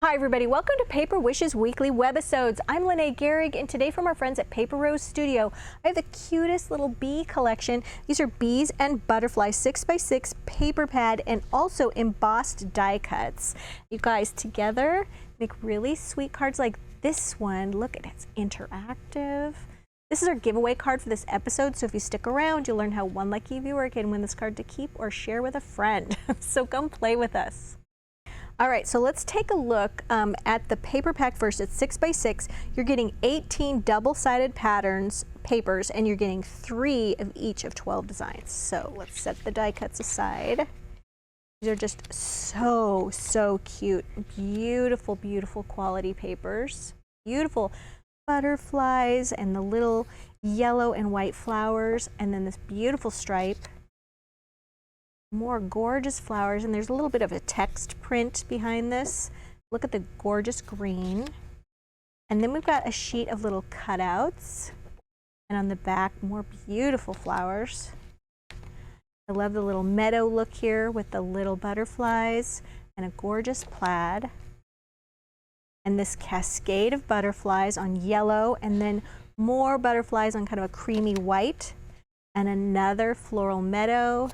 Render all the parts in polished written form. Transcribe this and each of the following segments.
Hi everybody, welcome to Paper Wishes Weekly Webisodes. I'm Lene Gehrig, and today from our friends at Paper Rose Studio, I have the cutest little bee collection. These are bees and butterflies, 6x6 paper pad, and also embossed die cuts. You guys together make really sweet cards like this one. Look at it, it's interactive. This is our giveaway card for this episode, so if you stick around, you'll learn how one lucky viewer can win this card to keep or share with a friend. So come play with us. All right, so let's take a look at the paper pack first. It's 6x6. You're getting 18 double-sided papers, and you're getting 3 of each of 12 designs. So let's set the die cuts aside. These are just so cute. Beautiful, beautiful quality papers. Beautiful butterflies and the little yellow and white flowers, and then this beautiful stripe. More gorgeous flowers, and there's a little bit of a text print behind this. Look at the gorgeous green. And then we've got a sheet of little cutouts, and on the back more beautiful flowers. I love the little meadow look here with the little butterflies and a gorgeous plaid, and this cascade of butterflies on yellow, and then more butterflies on kind of a creamy white, and another floral meadow.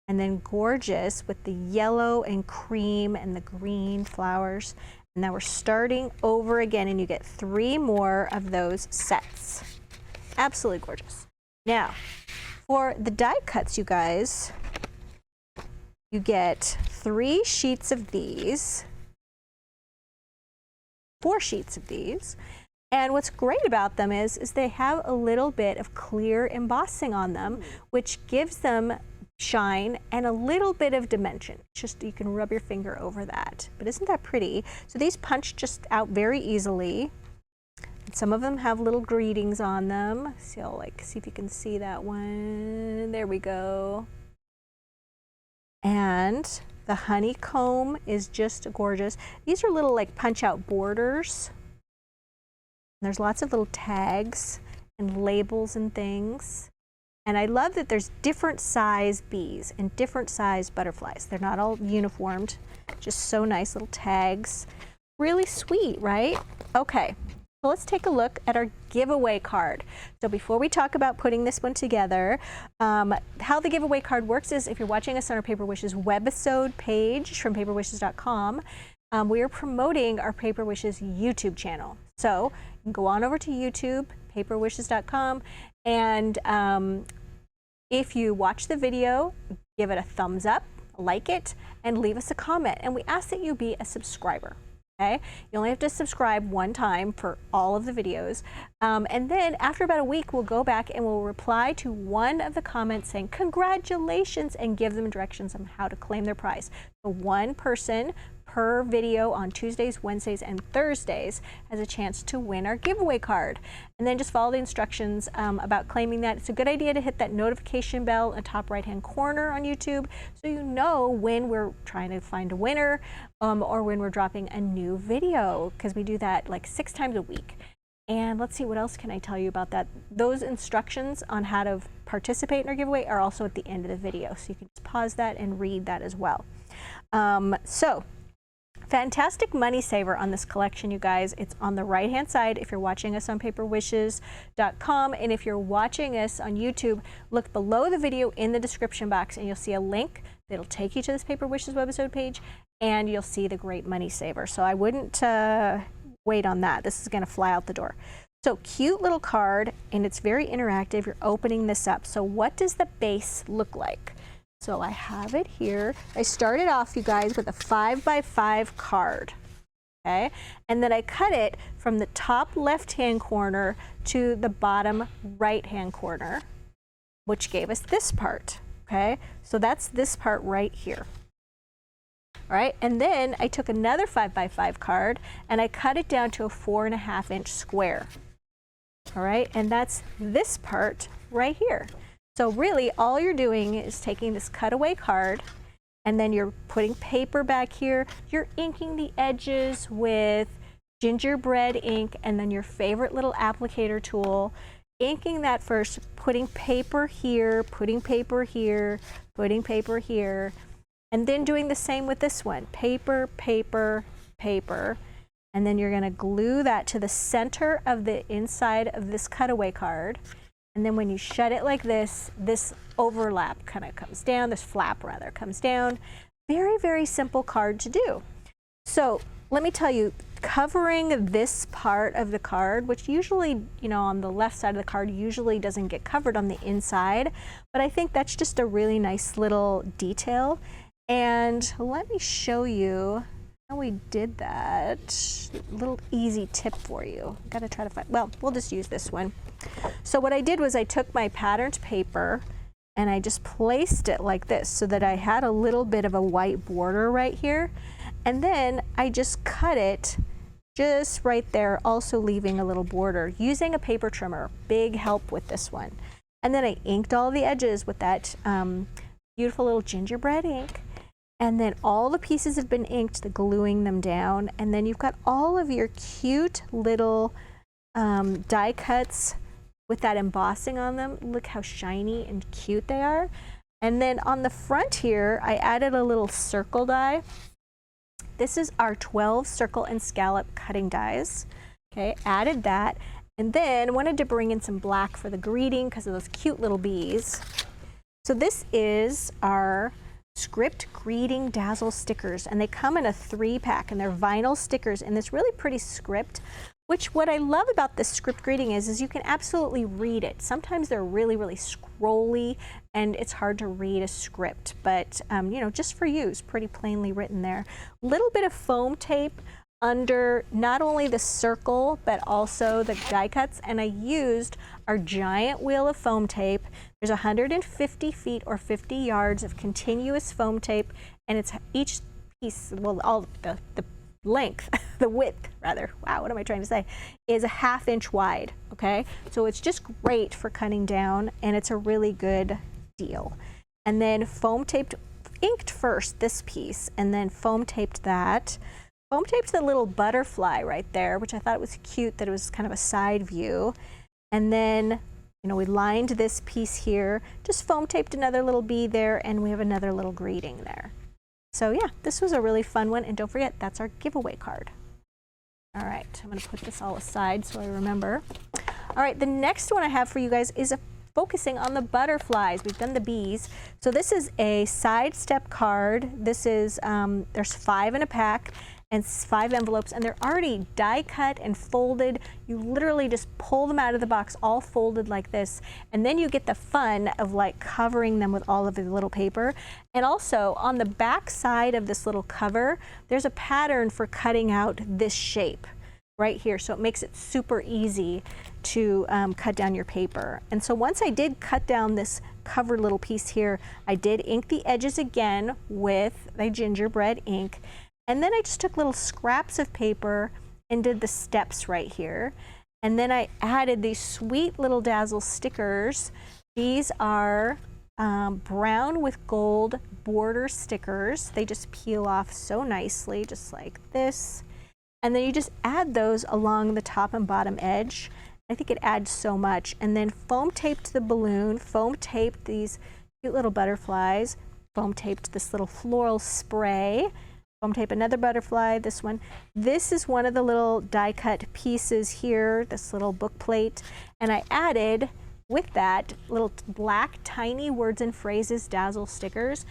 And then gorgeous with the yellow and cream and the green flowers. And now we're starting over again, and you get 3 more of those sets. Absolutely gorgeous. Now, for the die cuts, you guys, you get 3 sheets of these, 4 sheets of these. And what's great about them is they have a little bit of clear embossing on them, which gives them shine and a little bit of dimension. Just you can rub your finger over that. But isn't that pretty? So these punch just out very easily. And some of them have little greetings on them. See, I'll see if you can see that one. There we go. And the honeycomb is just gorgeous. These are little punch out borders. And there's lots of little tags and labels and things. And I love that there's different size bees and different size butterflies. They're not all uniformed, just so nice little tags. Really sweet, right? Okay, so let's take a look at our giveaway card. So before we talk about putting this one together, how the giveaway card works is if you're watching us on our Paper Wishes webisode page from paperwishes.com, we are promoting our Paper Wishes YouTube channel. So you can go on over to YouTube, paperwishes.com, and if you watch the video, give it a thumbs up, like it, and leave us a comment. And we ask that you be a subscriber. Okay? You only have to subscribe 1 time for all of the videos. And then after about a week, we'll go back and we'll reply to one of the comments saying congratulations and give them directions on how to claim their prize. So 1 person per video on Tuesdays, Wednesdays, and Thursdays has a chance to win our giveaway card. And then just follow the instructions about claiming that. It's a good idea to hit that notification bell in the top right-hand corner on YouTube so you know when we're trying to find a winner or when we're dropping a new video, because we do that 6 times a week. And let's see, what else can I tell you about that? Those instructions on how to participate in our giveaway are also at the end of the video, so you can just pause that and read that as well. Fantastic money saver on this collection, you guys. It's on the right-hand side if you're watching us on paperwishes.com, and if you're watching us on YouTube, look below the video in the description box, and you'll see a link that'll take you to this Paper Wishes webisode page, and you'll see the great money saver. So I wouldn't wait on that. This is going to fly out the door. So cute little card, and it's very interactive. You're opening this up. So what does the base look like? So I have it here. I started off, you guys, with a 5x5 card, okay? And then I cut it from the top left-hand corner to the bottom right-hand corner, which gave us this part, okay? So that's this part right here. All right, and then I took another 5x5 card and I cut it down to a 4.5-inch square. All right, and that's this part right here. So really, all you're doing is taking this cutaway card, and then you're putting paper back here. You're inking the edges with gingerbread ink, and then your favorite little applicator tool. Inking that first, putting paper here, putting paper here, putting paper here, and then doing the same with this one. Paper, paper, paper, and then you're going to glue that to the center of the inside of this cutaway card. And then when you shut it like this, this overlap kind of comes down, this flap rather comes down. Very, very simple card to do. So let me tell you, covering this part of the card, which usually, you know, on the left side of the card usually doesn't get covered on the inside, but I think that's just a really nice little detail. And let me show you how we did that. Little easy tip for you. I've got to try to find, well, we'll just use this one. So what I did was I took my patterned paper and I just placed it like this so that I had a little bit of a white border right here. And then I just cut it just right there, also leaving a little border using a paper trimmer. Big help with this one. And then I inked all the edges with that beautiful little gingerbread ink. And then all the pieces have been inked, the gluing them down. And then you've got all of your cute little die cuts with that embossing on them. Look how shiny and cute they are. And then on the front here, I added a little circle die. This is our 12 circle and scallop cutting dies. Okay, added that. And then wanted to bring in some black for the greeting because of those cute little bees. So this is our Script Greeting Dazzle stickers, and they come in a 3-pack, and they're vinyl stickers in this really pretty script, which what I love about this script greeting is you can absolutely read it. Sometimes they're really, really scrolly and it's hard to read a script, but you know, just for you, it's pretty plainly written there. Little bit of foam tape under not only the circle but also the die cuts, and I used our giant wheel of foam tape. There's 150 feet or 50 yards of continuous foam tape, and it's each piece, well, all the length, the width rather, wow, what am I trying to say, is a 1/2 inch wide, okay? So it's just great for cutting down, and it's a really good deal. And then foam taped, inked first this piece, and then foam taped that. Foam taped the little butterfly right there, which I thought was cute that it was kind of a side view. And then, you know, we lined this piece here, just foam taped another little bee there, and we have another little greeting there. So yeah, this was a really fun one, and don't forget, that's our giveaway card. All right, I'm gonna put this all aside so I remember. All right, the next one I have for you guys is focusing on the butterflies. We've done the bees. So this is a side step card. This is, there's 5 in a pack, and 5 envelopes, and they're already die cut and folded. You literally just pull them out of the box all folded like this, and then you get the fun of like covering them with all of the little paper. And also on the back side of this little cover, there's a pattern for cutting out this shape right here, so it makes it super easy to cut down your paper. And so once I did cut down this covered little piece here, I did ink the edges again with the gingerbread ink. And then I just took little scraps of paper and did the steps right here. And then I added these sweet little Dazzle stickers. These are brown with gold border stickers. They just peel off so nicely, just like this. And then you just add those along the top and bottom edge. I think it adds so much. And then foam taped the balloon, foam taped these cute little butterflies, foam taped this little floral spray, foam tape another butterfly, this one. This is one of the little die cut pieces here, this little book plate. And I added with that little black tiny words and phrases Dazzle stickers.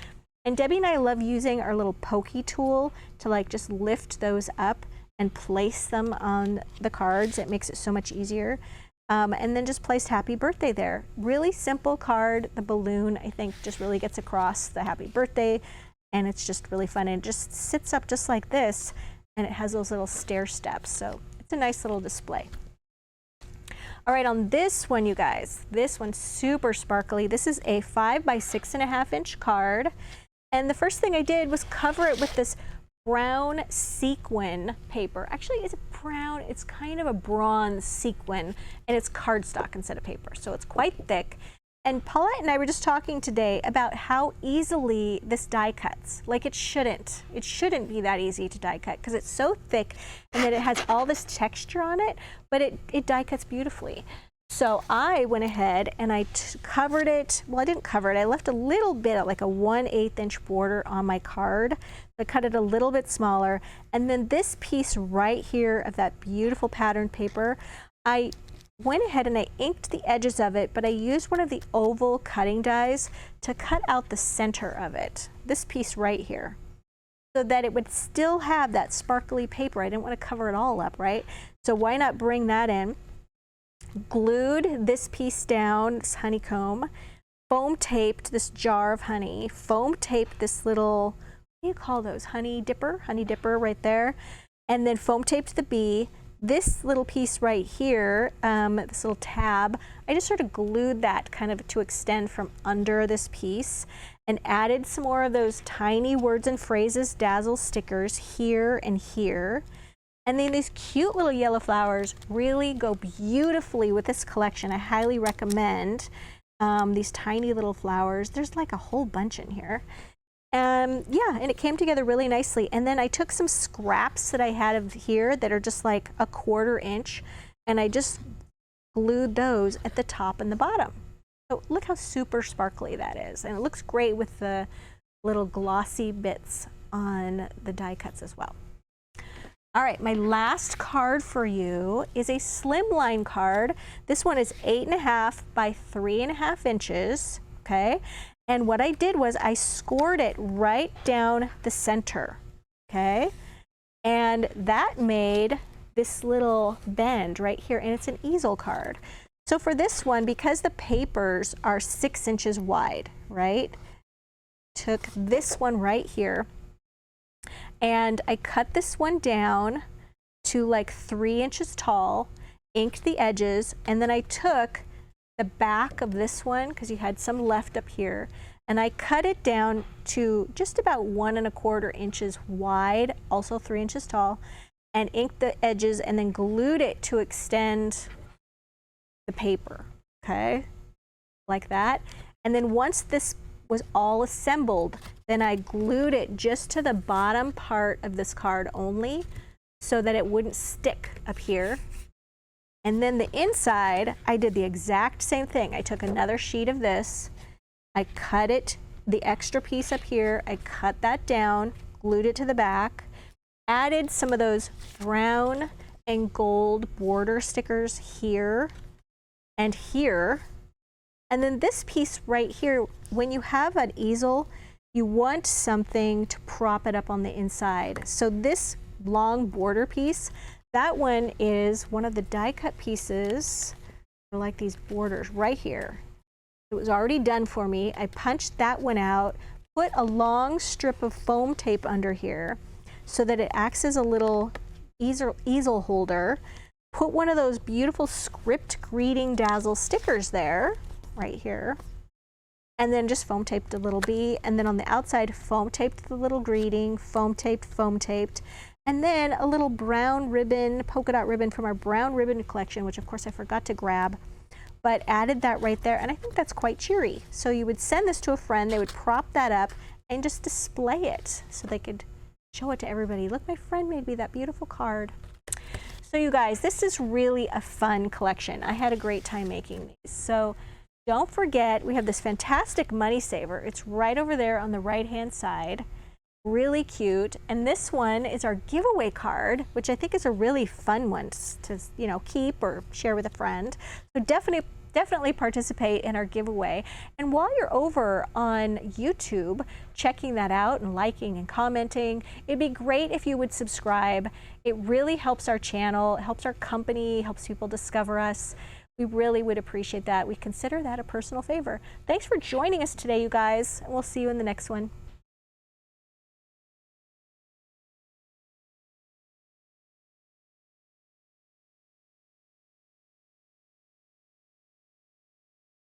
And Debbie and I love using our little pokey tool to like just lift those up and place them on the cards. It makes it so much easier. And then just placed happy birthday there. Really simple card. The balloon, I think, just really gets across the happy birthday. And it's just really fun, and it just sits up just like this, and it has those little stair steps, so it's a nice little display. All right, on this one, you guys, this one's super sparkly. This is a 5 by 6.5 inch card, and the first thing I did was cover it with this brown sequin paper. Actually, it's brown, it's kind of a bronze sequin, and it's cardstock instead of paper, so it's quite thick. And Paulette and I were just talking today about how easily this die cuts. Like it shouldn't be that easy to die cut because it's so thick and that it has all this texture on it, but it die cuts beautifully. So I went ahead and I covered it. Well, I didn't cover it. I left a little bit, like a 1/8 inch border on my card I cut it a little bit smaller. And then this piece right here of that beautiful patterned paper, I went ahead and I inked the edges of it, but I used one of the oval cutting dies to cut out the center of it, this piece right here, so that it would still have that sparkly paper. I didn't want to cover it all up, right? So why not bring that in? Glued this piece down, this honeycomb, foam taped this jar of honey, foam taped this little, what do you call those? Honey dipper right there. And then foam taped the bee. This little piece right here, this little tab, I just sort of glued that kind of to extend from under this piece and added some more of those tiny words and phrases dazzle stickers here and here. And then these cute little yellow flowers really go beautifully with this collection. I highly recommend these tiny little flowers. There's like a whole bunch in here. Yeah, and it came together really nicely. And then I took some scraps that I had of here that are just like a 1/4 inch, and I just glued those at the top and the bottom. So look how super sparkly that is. And it looks great with the little glossy bits on the die cuts as well. All right, my last card for you is a slimline card. This one is 8.5 by 3.5 inches, okay? And what I did was I scored it right down the center, okay? And that made this little bend right here, and it's an easel card. So for this one, because the papers are 6 inches wide, right? Took this one right here, and I cut this one down to like 3 inches tall, inked the edges, and then I took the back of this one, because you had some left up here, and I cut it down to just about 1.25 inches wide, also 3 inches tall, and inked the edges and then glued it to extend the paper, okay, like that. And then once this was all assembled, then I glued it just to the bottom part of this card only so that it wouldn't stick up here. And then the inside, I did the exact same thing. I took another sheet of this, I cut it, the extra piece up here, I cut that down, glued it to the back, added some of those brown and gold border stickers here and here. And then this piece right here, when you have an easel, you want something to prop it up on the inside. So this long border piece, that one is one of the die cut pieces, like these borders right here. It was already done for me. I punched that one out, put a long strip of foam tape under here so that it acts as a little easel holder. Put one of those beautiful script greeting dazzle stickers there, right here. And then just foam taped a little bee. And then on the outside, foam taped the little greeting, foam taped. And then a little brown ribbon, polka dot ribbon from our brown ribbon collection, which of course I forgot to grab, but added that right there. And I think that's quite cheery. So you would send this to a friend, they would prop that up and just display it so they could show it to everybody. Look, my friend made me that beautiful card. So you guys, this is really a fun collection. I had a great time making these. So don't forget, we have this fantastic money saver. It's right over there on the right-hand side. Really cute. And this one is our giveaway card, which I think is a really fun one to, you know, keep or share with a friend. So definitely participate in our giveaway. And while you're over on YouTube, checking that out and liking and commenting, it'd be great if you would subscribe. It really helps our channel, it helps our company, helps people discover us. We really would appreciate that. We consider that a personal favor. Thanks for joining us today, you guys, and we'll see you in the next one.